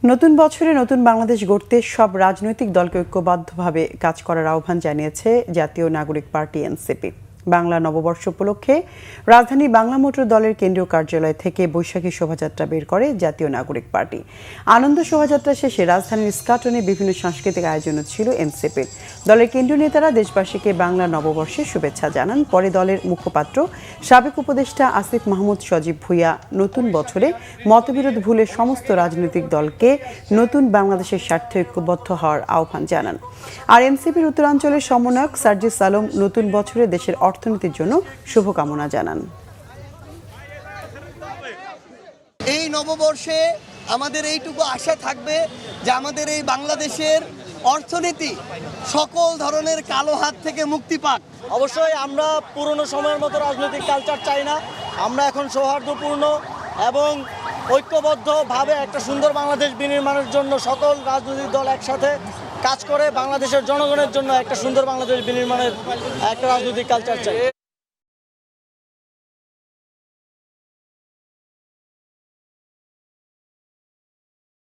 নতুন বছরে নতুন বাংলাদেশ গড়তে সব রাজনৈতিক দলকে ঐক্যবদ্ধভাবে কাজ করার আহ্বান জানিয়েছে জাতীয় নাগরিক পার্টি এনসিপি। বাংলা নববর্ষ উপলক্ষে রাজধানী বাংলা মোটর দলের কেন্দ্রীয় কার্যালয় থেকে বৈশাখী শোভাযাত্রা বের করে জাতীয় নাগরিক পার্টি। আনন্দ শোভাযাত্রা শেষে রাজধানীর ইস্কাটনে বিভিন্ন সাংস্কৃতিক আয়োজনও ছিল এনসিপির। দলের কেন্দ্রীয় নেতারা দেশবাসীকে বাংলা নববর্ষের শুভেচ্ছা জানান। পরে দলের মুখপাত্র সাবেক উপদেষ্টা আসিফ মাহমুদ সজীব ভুঁইয়া নতুন বছরে মতবিরোধ ভুলে সমস্ত রাজনৈতিক দলকে নতুন বাংলাদেশের স্বার্থে ঐক্যবদ্ধ হওয়ার আহ্বান জানান। আর এনসিপির উত্তরাঞ্চলের সমন্বয়ক সার্জিস আলম নতুন বছরে দেশের অর্থনীতির জন্য শুভকামনা জানান। এই নববর্ষে আমাদের এইটুকু আশা থাকবে যে আমাদের এই বাংলাদেশের অর্থনীতি সকল ধরনের কালো হাত থেকে মুক্তি পাক। অবশ্যই আমরা পুরনো সময়ের মতো রাজনৈতিক কালচার চাই না। আমরা এখন সৌহার্দ্যপূর্ণ এবং ঐক্যবদ্ধভাবে একটা সুন্দর বাংলাদেশ বিনির্মাণের জন্য সকল রাজনৈতিক দল একসাথে কাজ করে বাংলাদেশের জনগণের জন্য একটা সুন্দর বাংলাদেশ বিনির্মাণের একটা রাজনৈতিক কালচার চাই।